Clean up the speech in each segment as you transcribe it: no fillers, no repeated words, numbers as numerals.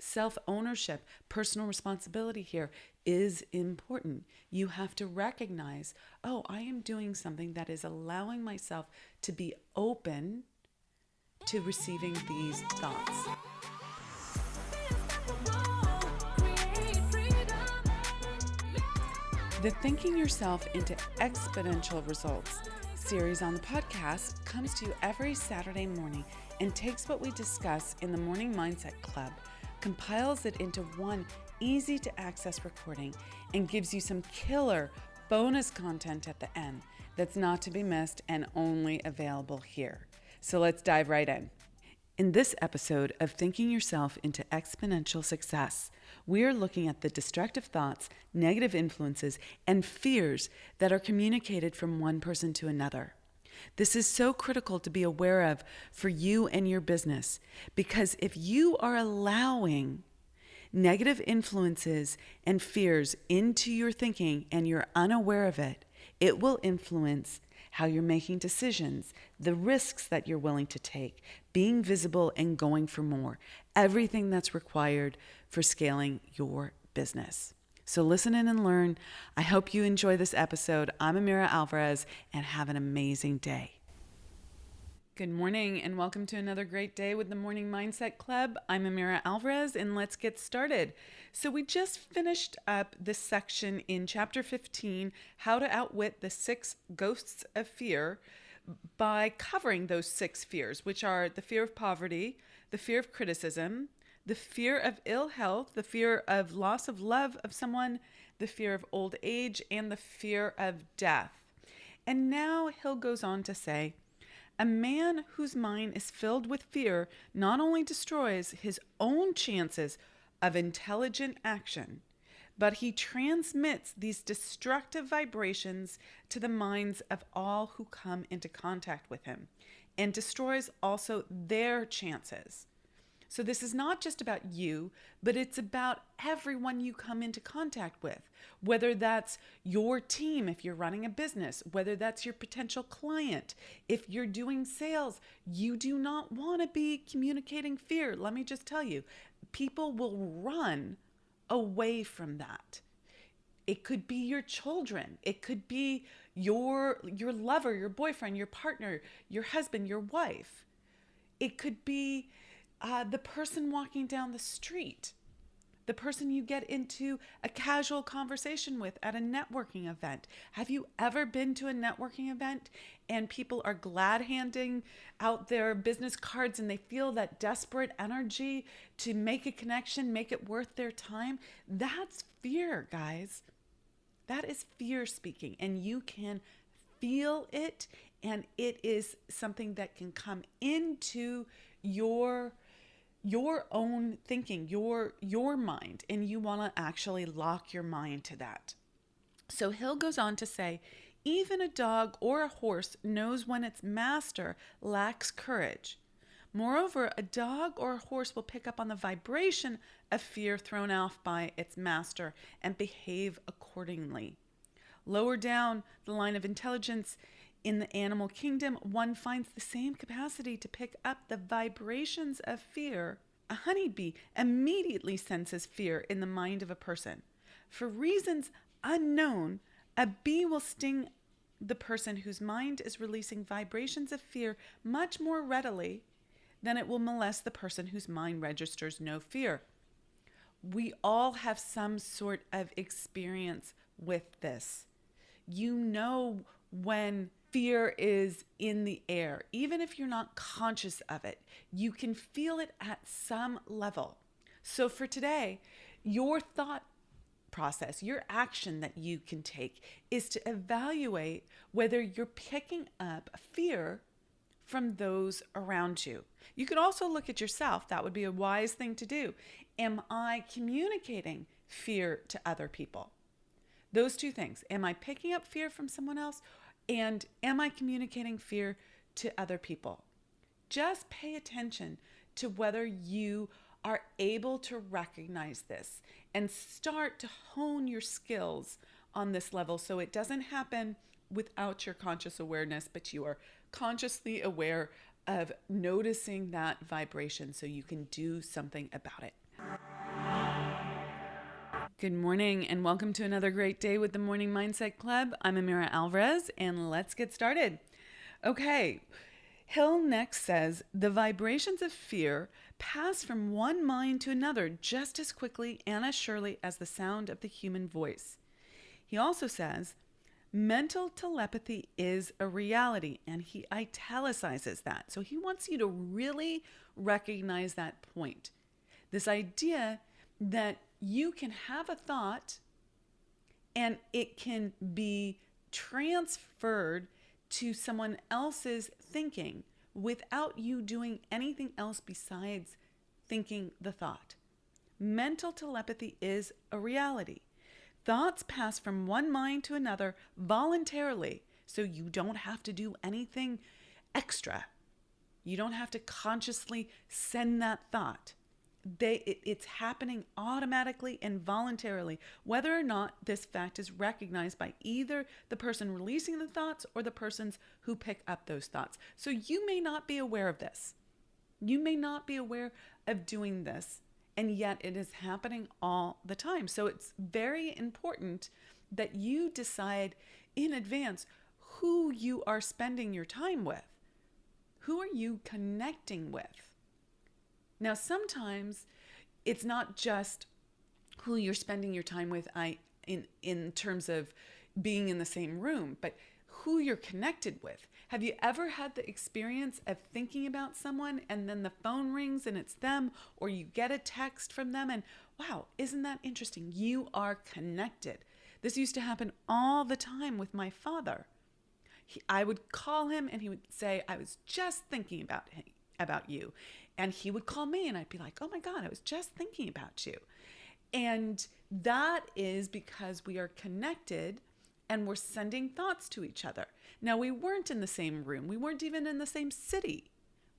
self-ownership, personal responsibility here is important. You have to recognize, oh, I am doing something that is allowing myself to be open to receiving these thoughts. The Thinking Yourself into Exponential Results series on the podcast comes to you every Saturday morning and takes what we discuss in the Morning Mindset Club, compiles it into one easy to access recording, and gives you some killer bonus content at the end that's not to be missed and only available here. So let's dive right in. In this episode of Thinking Yourself into Exponential Success, we are looking at the destructive thoughts, negative influences, and fears that are communicated from one person to another. This is so critical to be aware of for you and your business, because if you are allowing negative influences and fears into your thinking and you're unaware of it, it will influence how you're making decisions, the risks that you're willing to take, being visible and going for more, everything that's required for scaling your business. So listen in and learn. I hope you enjoy this episode. I'm Amira Alvarez, and have an amazing day. Good morning and welcome to another great day with the Morning Mindset Club. I'm Amira Alvarez and let's get started. So we just finished up this section in chapter 15, How to Outwit the 6 Ghosts of Fear, by covering those 6 fears, which are the fear of poverty, the fear of criticism, the fear of ill health, the fear of loss of love of someone, the fear of old age, and the fear of death. And now Hill goes on to say, a man whose mind is filled with fear not only destroys his own chances of intelligent action, but he transmits these destructive vibrations to the minds of all who come into contact with him, and destroys also their chances. So this is not just about you, but it's about everyone you come into contact with, whether that's your team if you're running a business, whether that's your potential client. If you're doing sales, you do not want to be communicating fear. Let me just tell you, people will run away from that. It could be your children. It could be your lover, your boyfriend, your partner, your husband, your wife. It could be the person walking down the street, the person you get into a casual conversation with at a networking event. Have you ever been to a networking event and people are glad handing out their business cards and they feel that desperate energy to make a connection, make it worth their time? That's fear, guys. That is fear speaking, and you can feel it, and it is something that can come into your own thinking, your mind, and you want to actually lock your mind to that. So Hill goes on to say, even a dog or a horse knows when its master lacks courage. Moreover, a dog or a horse will pick up on the vibration of fear thrown off by its master and behave accordingly. Lower down the line of intelligence, in the animal kingdom, one finds the same capacity to pick up the vibrations of fear. A honeybee immediately senses fear in the mind of a person. For reasons unknown, a bee will sting the person whose mind is releasing vibrations of fear much more readily than it will molest the person whose mind registers no fear. We all have some sort of experience with this. You know when fear is in the air, even if you're not conscious of it, you can feel it at some level. So for today, your thought process, your action that you can take is to evaluate whether you're picking up fear from those around you. You could also look at yourself. That would be a wise thing to do. Am I communicating fear to other people? Those two things. Am I picking up fear from someone else? And am I communicating fear to other people? Just pay attention to whether you are able to recognize this and start to hone your skills on this level so it doesn't happen without your conscious awareness, but you are consciously aware of noticing that vibration so you can do something about it. Good morning and welcome to another great day with the Morning Mindset Club. I'm Amira Alvarez and let's get started. Okay, Hill next says, the vibrations of fear pass from one mind to another just as quickly and as surely as the sound of the human voice. He also says, mental telepathy is a reality, and he italicizes that. So he wants you to really recognize that point. This idea that you can have a thought and it can be transferred to someone else's thinking without you doing anything else besides thinking the thought. Mental telepathy is a reality. Thoughts pass from one mind to another voluntarily, so you don't have to do anything extra. You don't have to consciously send that thought. It's happening automatically and voluntarily, whether or not this fact is recognized by either the person releasing the thoughts or the persons who pick up those thoughts. So you may not be aware of this. You may not be aware of doing this, and yet it is happening all the time. So it's very important that you decide in advance who you are spending your time with. Who are you connecting with? Now, sometimes it's not just who you're spending your time with in terms of being in the same room, but who you're connected with. Have you ever had the experience of thinking about someone and then the phone rings and it's them, or you get a text from them and wow, isn't that interesting? You are connected. This used to happen all the time with my father. I would call him and he would say, I was just thinking about you. And he would call me and I'd be like, oh my God, I was just thinking about you. And that is because we are connected and we're sending thoughts to each other. Now, we weren't in the same room. We weren't even in the same city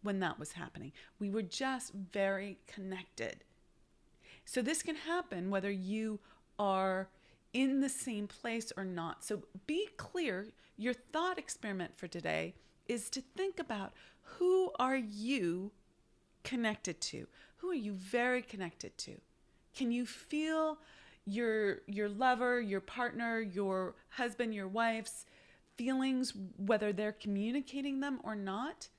when that was happening. We were just very connected. So this can happen whether you are in the same place or not. So be clear. Your thought experiment for today is to think about, who are you connected to? Who are you very connected to? Can you feel your lover, your partner, your husband, your wife's feelings, whether they're communicating them or not?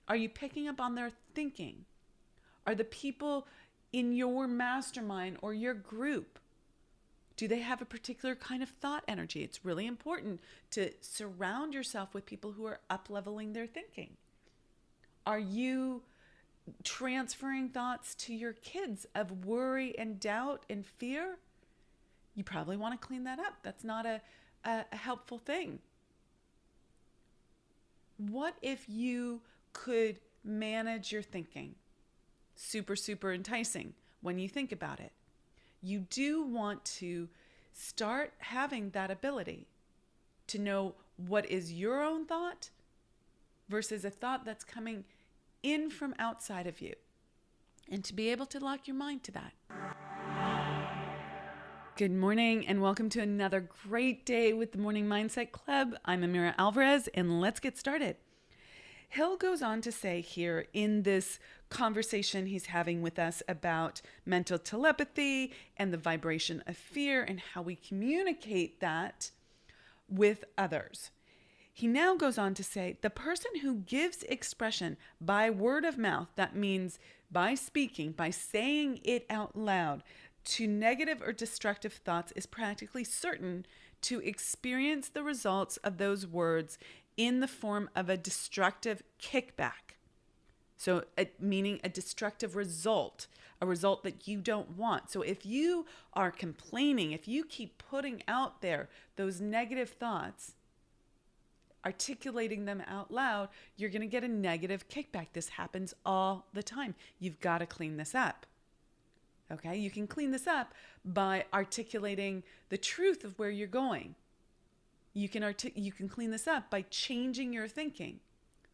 Are you picking up on their thinking? Are the people in your mastermind or your group, do they have a particular kind of thought energy? It's really important to surround yourself with people who are up-leveling their thinking. Are you transferring thoughts to your kids of worry and doubt and fear? You probably want to clean that up. That's not a helpful thing. What if you could manage your thinking? Super, super enticing when you think about it. You do want to start having that ability to know what is your own thought versus a thought that's coming in from outside of you, and to be able to lock your mind to that. Good morning and welcome to another great day with the Morning Mindset Club. I'm Amira Alvarez and let's get started. Hill goes on to say here in this conversation he's having with us about mental telepathy and the vibration of fear and how we communicate that with others. He now goes on to say, the person who gives expression by word of mouth, that means by speaking, by saying it out loud, to negative or destructive thoughts is practically certain to experience the results of those words in the form of a destructive kickback. So meaning a destructive result, a result that you don't want. So if you are complaining, if you keep putting out there those negative thoughts, articulating them out loud, you're going to get a negative kickback. This happens all the time. You've got to clean this up. Okay? You can clean this up by articulating the truth of where you're going. You can clean this up by changing your thinking,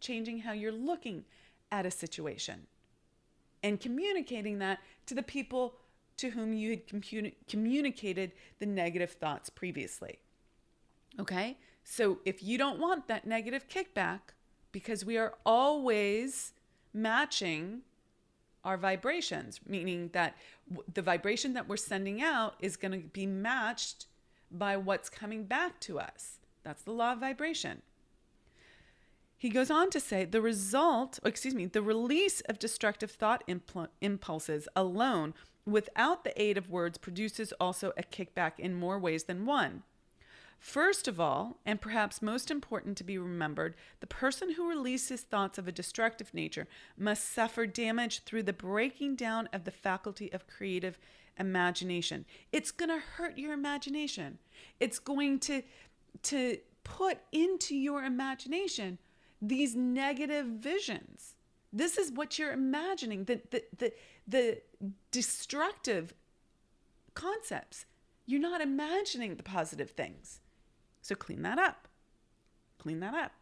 changing how you're looking at a situation, and communicating that to the people to whom you had communicated the negative thoughts previously. Okay? So if you don't want that negative kickback, because we are always matching our vibrations, meaning that the vibration that we're sending out is going to be matched by what's coming back to us. That's the law of vibration. He goes on to say the release of destructive thought impulses alone without the aid of words produces also a kickback in more ways than one. First of all, and perhaps most important to be remembered, the person who releases thoughts of a destructive nature must suffer damage through the breaking down of the faculty of creative imagination. It's going to hurt your imagination. It's going to put into your imagination these negative visions. This is what you're imagining, the destructive concepts. You're not imagining the positive things. So clean that up. Clean that up.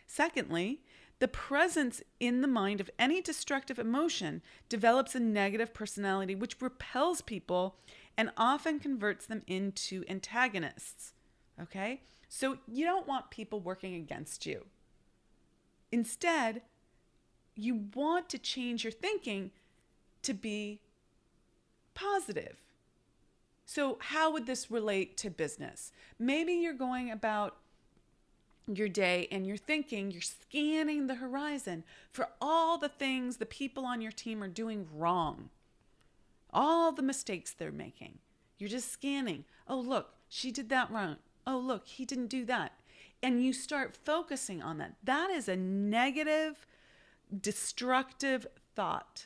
Secondly, the presence in the mind of any destructive emotion develops a negative personality which repels people and often converts them into antagonists. Okay? So you don't want people working against you. Instead, you want to change your thinking to be positive. So how would this relate to business? Maybe you're going about your day and you're scanning the horizon for all the things the people on your team are doing wrong, all the mistakes they're making. You're just scanning. Oh, look, she did that wrong. Oh, look, he didn't do that. And you start focusing on that. That is a negative, destructive thought.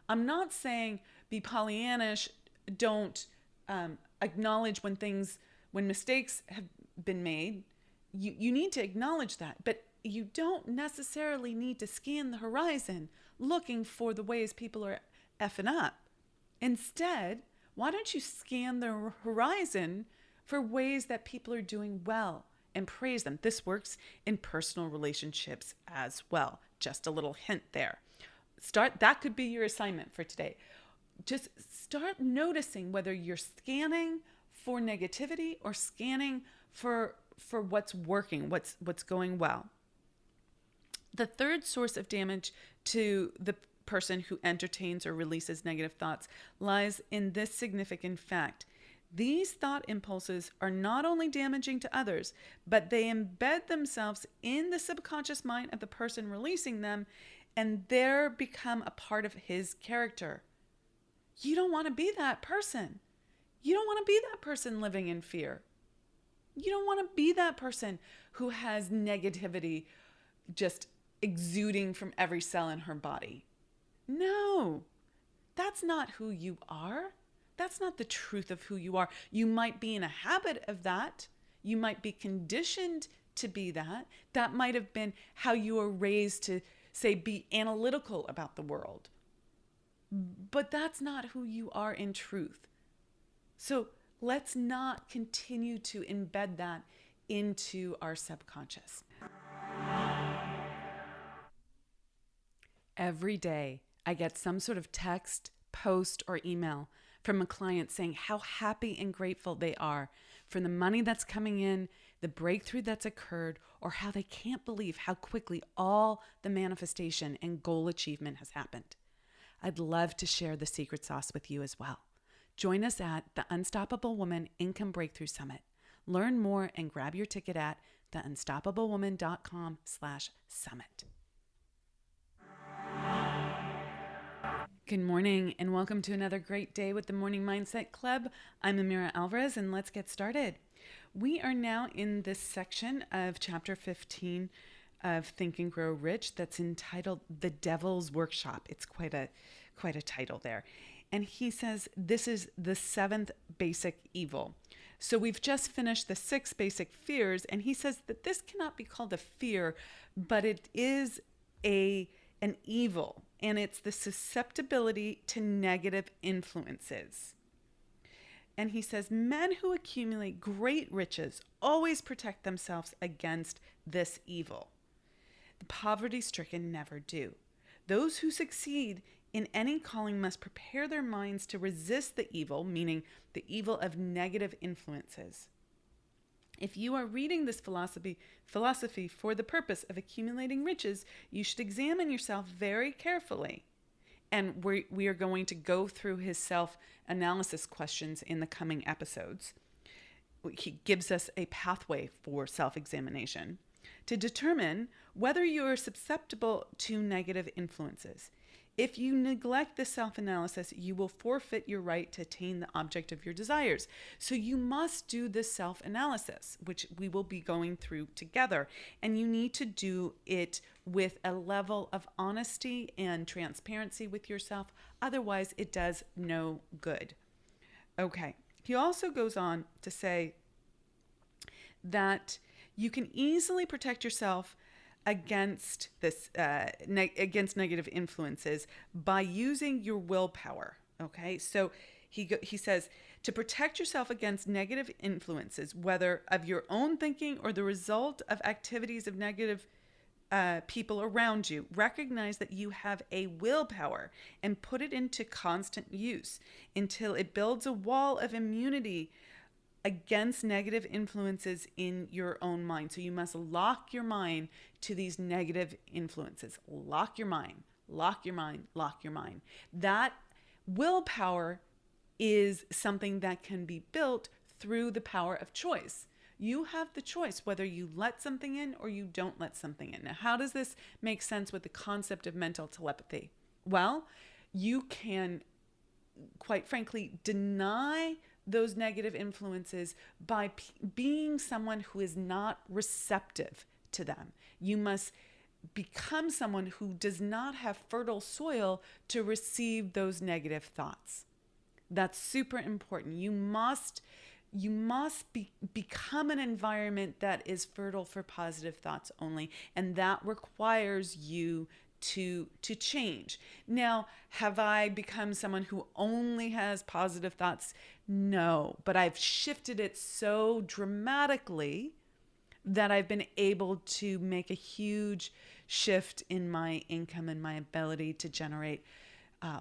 I'm not saying be Pollyannish, don't acknowledge when mistakes have been made. You need to acknowledge that, but you don't necessarily need to scan the horizon looking for the ways people are effing up. Instead, why don't you scan the horizon for ways that people are doing well and praise them? This works in personal relationships as well. Just a little hint there. That could be your assignment for today. Just start noticing whether you're scanning for negativity or scanning for what's working, what's going well. The third source of damage to the person who entertains or releases negative thoughts lies in this significant fact. These thought impulses are not only damaging to others, but they embed themselves in the subconscious mind of the person releasing them, and there become a part of his character. You don't want to be that person. You don't want to be that person living in fear. You don't want to be that person who has negativity just exuding from every cell in her body. No, that's not who you are. That's not the truth of who you are. You might be in a habit of that. You might be conditioned to be that. That might have been how you were raised to, say, be analytical about the world. But that's not who you are in truth. So let's not continue to embed that into our subconscious. Every day, I get some sort of text, post, or email from a client saying how happy and grateful they are for the money that's coming in, the breakthrough that's occurred, or how they can't believe how quickly all the manifestation and goal achievement has happened. I'd love to share the secret sauce with you as well. Join us at the Unstoppable Woman Income Breakthrough Summit. Learn more and grab your ticket at theunstoppablewoman.com/summit. Good morning and welcome to another great day with the Morning Mindset Club. I'm Amira Alvarez and let's get started. We are now in this section of chapter 15 of Think and Grow Rich that's entitled The Devil's Workshop. It's quite a title there. And he says this is the 7th basic evil. So we've just finished the 6 basic fears, and he says that this cannot be called a fear, but it is an evil, and it's the susceptibility to negative influences. And he says men who accumulate great riches always protect themselves against this evil. The poverty-stricken never do. Those who succeed in any calling must prepare their minds to resist the evil, meaning the evil of negative influences. If you are reading this philosophy for the purpose of accumulating riches, you should examine yourself very carefully. And we are going to go through his self-analysis questions in the coming episodes. He gives us a pathway for self-examination to determine whether you are susceptible to negative influences. If you neglect this self-analysis, you will forfeit your right to attain the object of your desires. So you must do this self-analysis, which we will be going through together. And you need to do it with a level of honesty and transparency with yourself. Otherwise, it does no good. Okay. He also goes on to say that you can easily protect yourself against this against negative influences by using your willpower. Okay, so he says to protect yourself against negative influences, whether of your own thinking or the result of activities of negative people around you, recognize that you have a willpower and put it into constant use until it builds a wall of immunity against negative influences in your own mind. So you must lock your mind to these negative influences. Lock your mind, lock your mind, lock your mind. That willpower is something that can be built through the power of choice. You have the choice whether you let something in or you don't let something in. Now, how does this make sense with the concept of mental telepathy? Well, you can, quite frankly, deny those negative influences by being someone who is not receptive to them. You must become someone who does not have fertile soil to receive those negative thoughts. That's super important. You must become an environment that is fertile for positive thoughts only, and that requires you to change. Now, have I become someone who only has positive thoughts? No, but I've shifted it so dramatically that I've been able to make a huge shift in my income and my ability to generate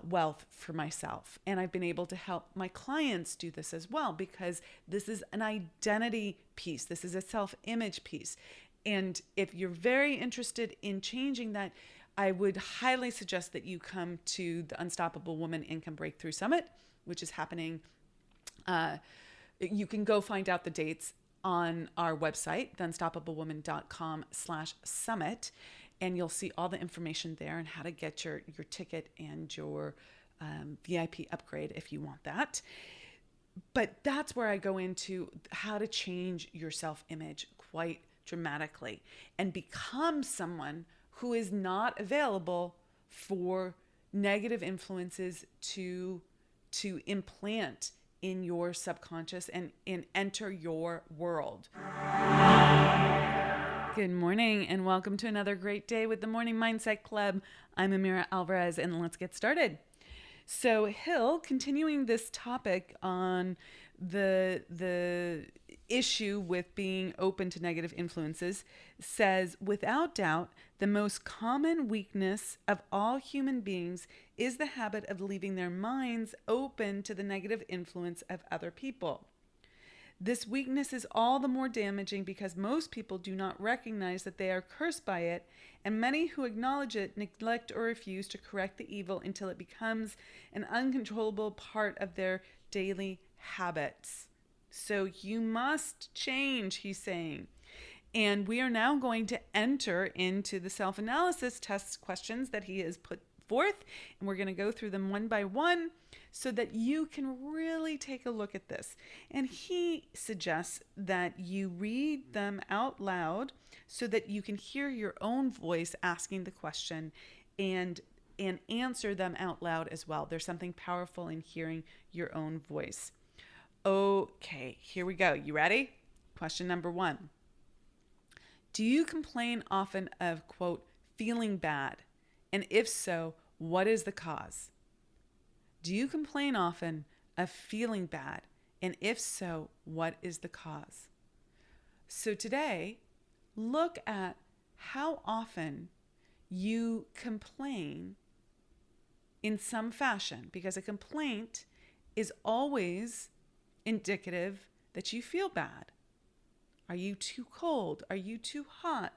wealth for myself. And I've been able to help my clients do this as well, because this is an identity piece. This is a self-image piece. And if you're very interested in changing that, I would highly suggest that you come to the Unstoppable Woman Income Breakthrough Summit, which is happening. You can go find out the dates on our website, theunstoppablewoman.com/summit, and you'll see all the information there and how to get your ticket and your VIP upgrade if you want that. But that's where I go into how to change your self-image quite dramatically and become someone who is not available for negative influences to implant in your subconscious and enter your world. Good morning and welcome to another great day with the Morning Mindset Club. I'm Amira Alvarez and let's get started. So Hill, continuing this topic on the issue with being open to negative influences, says, without doubt, the most common weakness of all human beings is the habit of leaving their minds open to the negative influence of other people. This weakness is all the more damaging because most people do not recognize that they are cursed by it, and many who acknowledge it neglect or refuse to correct the evil until it becomes an uncontrollable part of their daily habits. So you must change, he's saying. And we are now going to enter into the self-analysis test questions that he has put forth, and we're going to go through them one by one so that you can really take a look at this. And he suggests that you read them out loud so that you can hear your own voice asking the question and answer them out loud as well. There's something powerful in hearing your own voice. Okay, here we go. You ready? Question number 1. Do you complain often of, quote, feeling bad? And if so, what is the cause? Do you complain often of feeling bad? And if so, what is the cause? So today, look at how often you complain in some fashion, because a complaint is always indicative that you feel bad. Are you too cold? Are you too hot?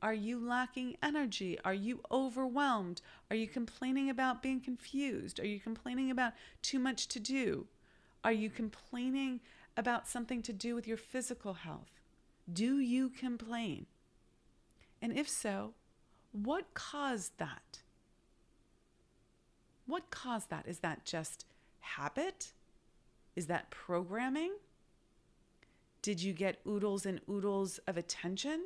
Are you lacking energy? Are you overwhelmed? Are you complaining about being confused? Are you complaining about too much to do? Are you complaining about something to do with your physical health? Do you complain? And if so, what caused that? What caused that? Is that just habit? Is that programming? Did you get oodles and oodles of attention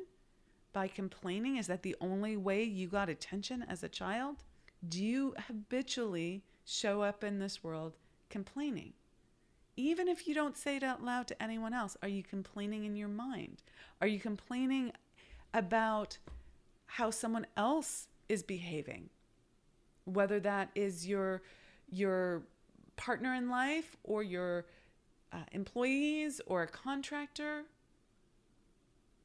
by complaining? Is that the only way you got attention as a child? Do you habitually show up in this world complaining? Even if you don't say it out loud to anyone else, are you complaining in your mind? Are you complaining about how someone else is behaving? Whether that is your partner in life or your employees or a contractor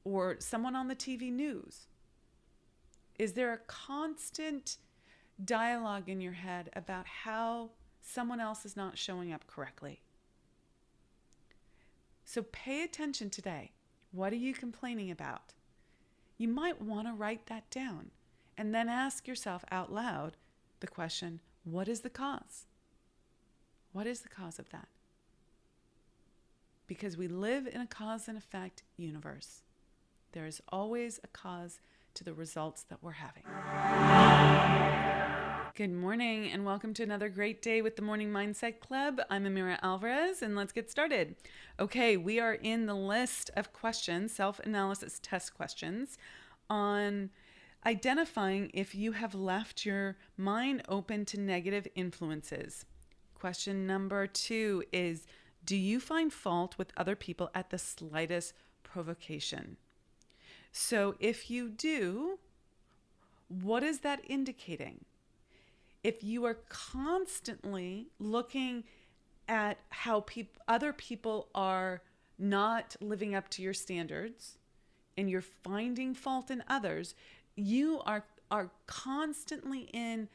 or someone on the TV news. Is there a constant dialogue in your head about how someone else is not showing up correctly? So pay attention today. What are you complaining about? You might want to write that down and then ask yourself out loud the question, what is the cause? What is the cause of that? Because we live in a cause and effect universe. There is always a cause to the results that we're having. Good morning and welcome to another great day with the Morning Mindset Club. I'm Amira Alvarez and let's get started. Okay, we are in the list of questions, self-analysis test questions on identifying if you have left your mind open to negative influences. Question number 2 is, do you find fault with other people at the slightest provocation? So if you do, what is that indicating? If you are constantly looking at how other people are not living up to your standards and you're finding fault in others, you are constantly in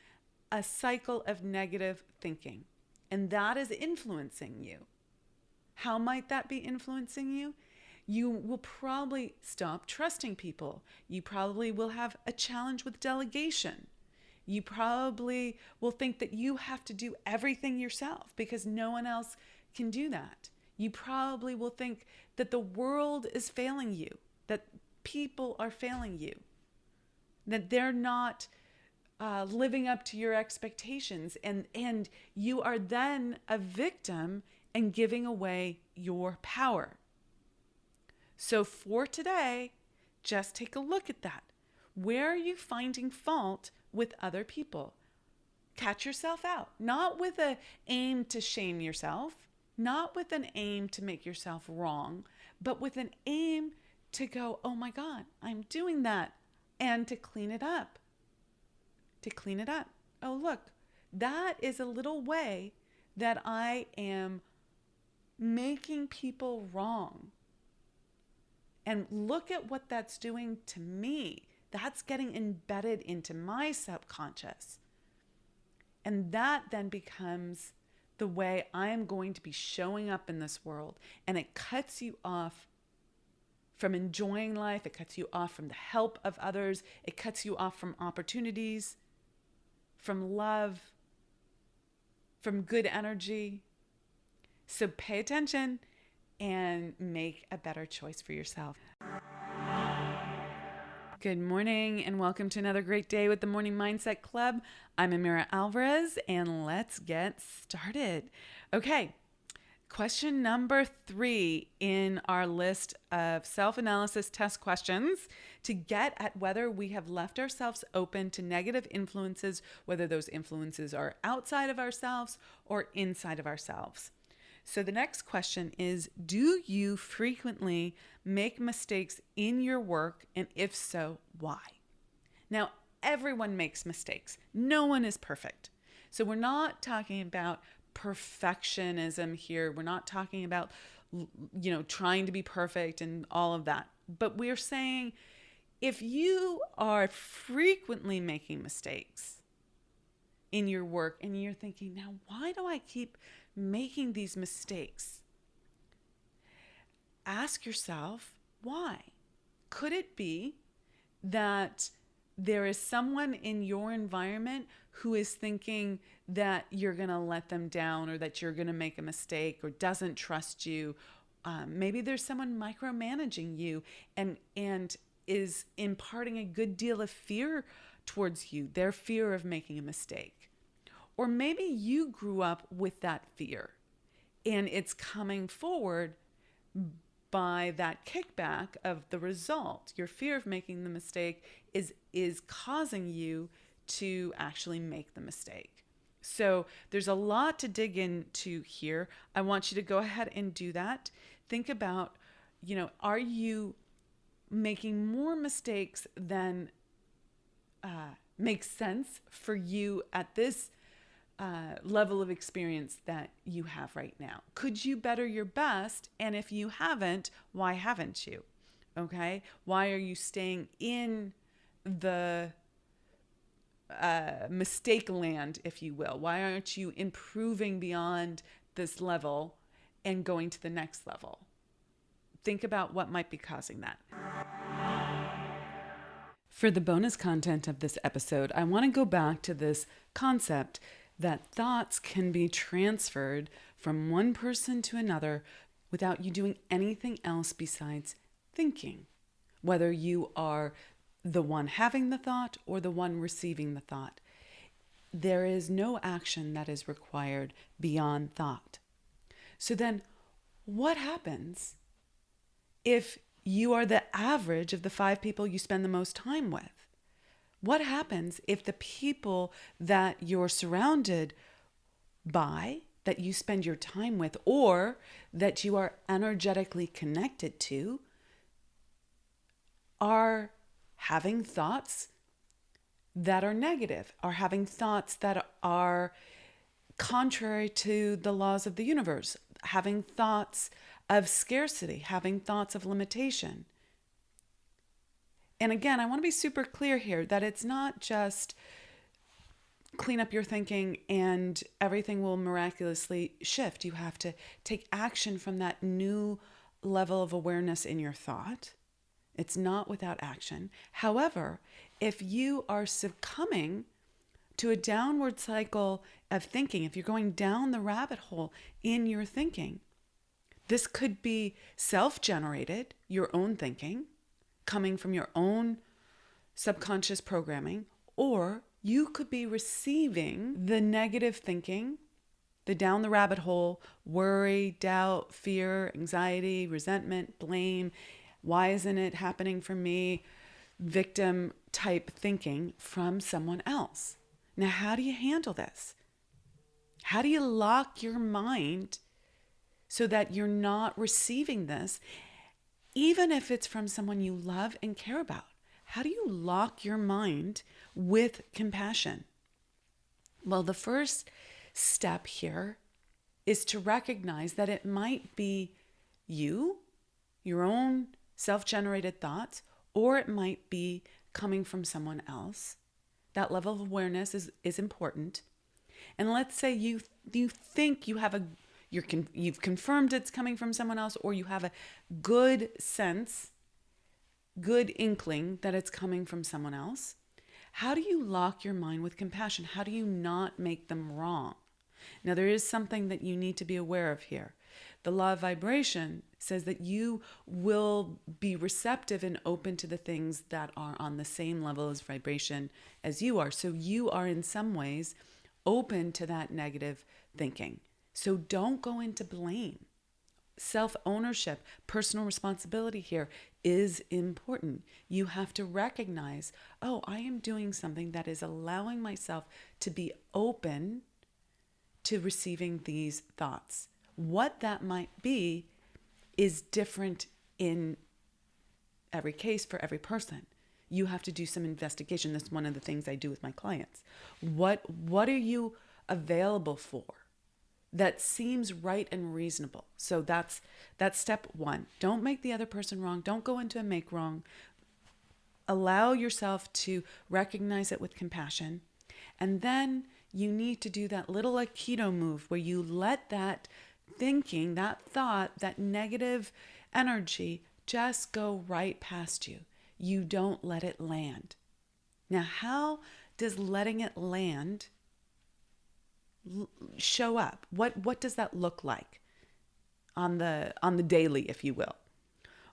a cycle of negative thinking, and that is influencing you. How might that be influencing you? You will probably stop trusting people. You probably will have a challenge with delegation. You probably will think that you have to do everything yourself because no one else can do that. You probably will think that the world is failing you, that people are failing you, that they're not living up to your expectations, and you are then a victim and giving away your power. So for today, just take a look at that. Where are you finding fault with other people? Catch yourself out, not with an aim to shame yourself, not with an aim to make yourself wrong, but with an aim to go, oh my God, I'm doing that, and to clean it up. To clean it up. Oh, look, that is a little way that I am making people wrong. And look at what that's doing to me. That's getting embedded into my subconscious. And that then becomes the way I am going to be showing up in this world. And it cuts you off from enjoying life. It cuts you off from the help of others. It cuts you off from opportunities, from love, from good energy. So pay attention and make a better choice for yourself. Good morning and welcome to another great day with the Morning Mindset Club. I'm Amira Alvarez and let's get started. Okay, question number 3 in our list of self-analysis test questions to get at whether we have left ourselves open to negative influences, whether those influences are outside of ourselves or inside of ourselves. So the next question is, do you frequently make mistakes in your work? And if so, why? Now, everyone makes mistakes. No one is perfect. So we're not talking about perfectionism here. We're not talking about, trying to be perfect and all of that. But we're saying if you are frequently making mistakes in your work and you're thinking, now, why do I keep making these mistakes? Ask yourself, why? Could it be that there is someone in your environment who is thinking that you're going to let them down, or that you're going to make a mistake, or doesn't trust you. Maybe there's someone micromanaging you and is imparting a good deal of fear towards you, their fear of making a mistake. Or maybe you grew up with that fear and it's coming forward by that kickback of the result. Your fear of making the mistake is causing you to actually make the mistake. So there's a lot to dig into here. I want you to go ahead and do that. Think about, are you making more mistakes than makes sense for you at this level of experience that you have right now? Could you better your best? And if you haven't, why haven't you? Okay. Why are you staying in the mistake land, if you will? Why aren't you improving beyond this level and going to the next level? Think about what might be causing that. For the bonus content of this episode, I want to go back to this concept that thoughts can be transferred from one person to another without you doing anything else besides thinking, whether you are the one having the thought or the one receiving the thought. There is no action that is required beyond thought. So then what happens if you are the average of the 5 people you spend the most time with? What happens if the people that you're surrounded by, that you spend your time with, or that you are energetically connected to, are having thoughts that are negative, are having thoughts that are contrary to the laws of the universe, having thoughts of scarcity, having thoughts of limitation? And again, I want to be super clear here that it's not just clean up your thinking and everything will miraculously shift. You have to take action from that new level of awareness in your thought. It's not without action. However, if you are succumbing to a downward cycle of thinking, if you're going down the rabbit hole in your thinking, this could be self-generated, your own thinking, coming from your own subconscious programming, or you could be receiving the negative thinking, the down the rabbit hole, worry, doubt, fear, anxiety, resentment, blame. Why isn't it happening for me? Victim type thinking from someone else. Now, how do you handle this? How do you lock your mind so that you're not receiving this, even if it's from someone you love and care about? How do you lock your mind with compassion? Well, the first step here is to recognize that it might be you, your own self-generated thoughts, or it might be coming from someone else. That level of awareness is important. And let's say you think you have you've confirmed it's coming from someone else, or you have a good sense, good inkling that it's coming from someone else. How do you lock your mind with compassion? How do you not make them wrong? Now, there is something that you need to be aware of here. The law of vibration says that you will be receptive and open to the things that are on the same level as vibration as you are. So you are in some ways open to that negative thinking. So don't go into blame. Self-ownership, personal responsibility here is important. You have to recognize, oh, I am doing something that is allowing myself to be open to receiving these thoughts. What that might be is different in every case for every person. You have to do some investigation. That's one of the things I do with my clients. What are you available for that seems right and reasonable? So that's step one. Don't make the other person wrong. Don't go into a make wrong. Allow yourself to recognize it with compassion. And then you need to do that little Aikido move where you let that thinking, that thought, that negative energy just go right past you. you don't let it land. Now, how does letting it land show up? What does that look like on the daily, if you will?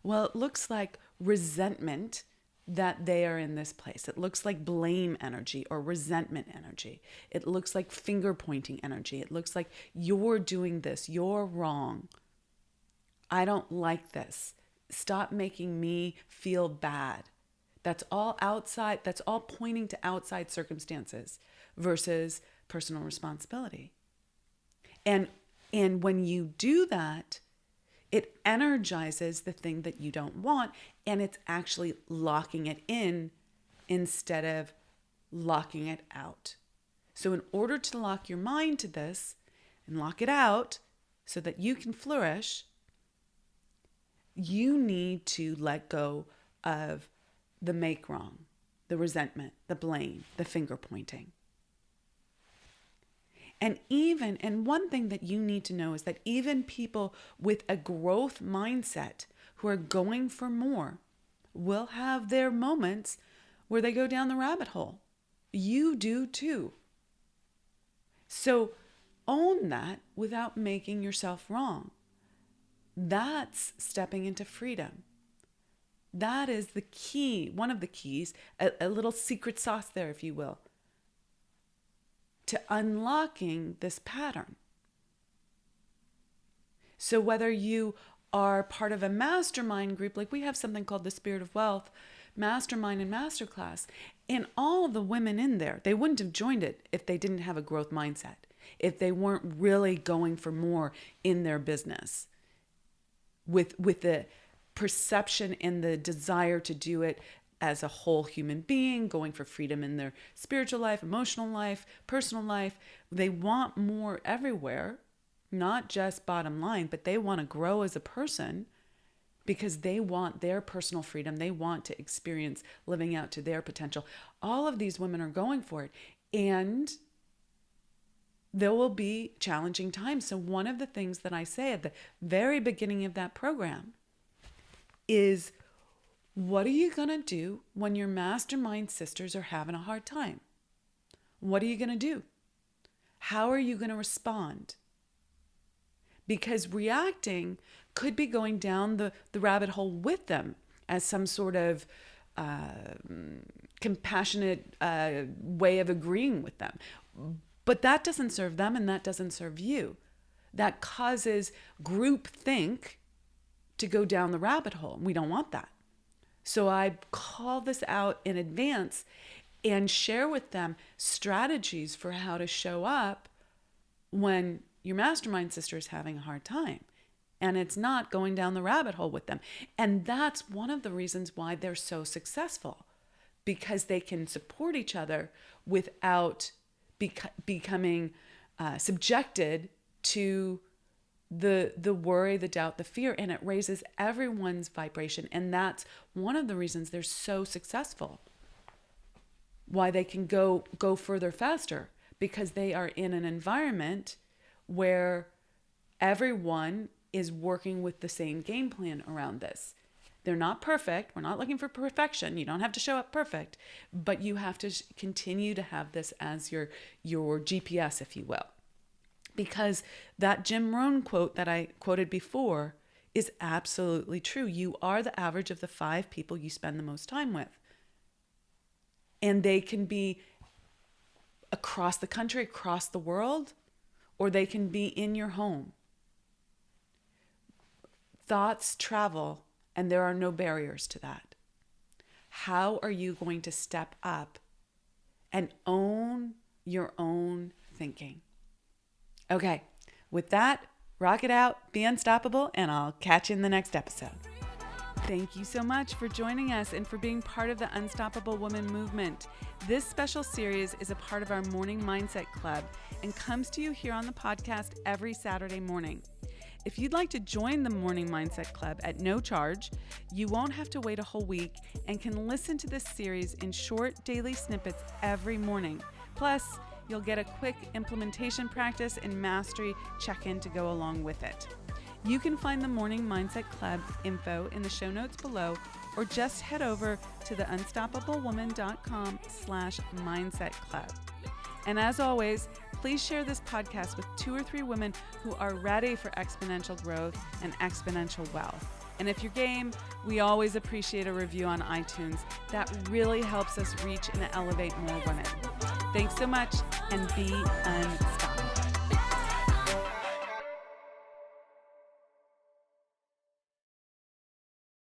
Well, it looks like resentment that they are in this place. It looks like blame energy or resentment energy. It looks like finger pointing energy. It looks like you're doing this. You're wrong. I don't like this. Stop making me feel bad. That's all outside. That's all pointing to outside circumstances versus personal responsibility. And when you do that, it energizes the thing that you don't want, and it's actually locking it in instead of locking it out. So in order to lock your mind to this and lock it out so that you can flourish, you need to let go of the make wrong, the resentment, the blame, the finger pointing. And one thing that you need to know is that even people with a growth mindset who are going for more will have their moments where they go down the rabbit hole. You do too. So own that without making yourself wrong. That's stepping into freedom. That is the key, one of the keys, a little secret sauce there, if you will, to unlocking this pattern. So whether you are part of a mastermind group, like we have something called the Spirit of Wealth Mastermind and Masterclass, and all the women in there, they wouldn't have joined it if they didn't have a growth mindset, if they weren't really going for more in their business, with the perception and the desire to do it as a whole human being, going for freedom in their spiritual life, emotional life, personal life. They want more everywhere, not just bottom line, but they want to grow as a person because they want their personal freedom. They want to experience living out to their potential. All of these women are going for it. And there will be challenging times. So one of the things that I say at the very beginning of that program is, what are you going to do when your mastermind sisters are having a hard time? What are you going to do? How are you going to respond? Because reacting could be going down the rabbit hole with them as some sort of compassionate way of agreeing with them. But that doesn't serve them and that doesn't serve you. That causes groupthink to go down the rabbit hole. We don't want that. So I call this out in advance and share with them strategies for how to show up when your mastermind sister is having a hard time and it's not going down the rabbit hole with them. And that's one of the reasons why they're so successful, because they can support each other without becoming subjected to the worry, the doubt, the fear, and it raises everyone's vibration. And that's one of the reasons they're so successful, why they can go further faster, because they are in an environment where everyone is working with the same game plan around this. They're not perfect. We're not looking for perfection. You don't have to show up perfect, but you have to continue to have this as your GPS, if you will. Because that Jim Rohn quote that I quoted before is absolutely true. You are the average of the 5 people you spend the most time with. And they can be across the country, across the world, or they can be in your home. Thoughts travel, and there are no barriers to that. How are you going to step up and own your own thinking? Okay, with that, rock it out, be unstoppable, and I'll catch you in the next episode. Thank you so much for joining us and for being part of the Unstoppable Woman movement. This special series is a part of our Morning Mindset Club and comes to you here on the podcast every Saturday morning. If you'd like to join the Morning Mindset Club at no charge, you won't have to wait a whole week and can listen to this series in short daily snippets every morning. Plus, you'll get a quick implementation practice and mastery check-in to go along with it. You can find the Morning Mindset Club info in the show notes below or just head over to theunstoppablewoman.com/mindset club. And as always, please share this podcast with 2 or 3 women who are ready for exponential growth and exponential wealth. And if you're game, we always appreciate a review on iTunes. That really helps us reach and elevate more women. Thanks so much, and be unstoppable.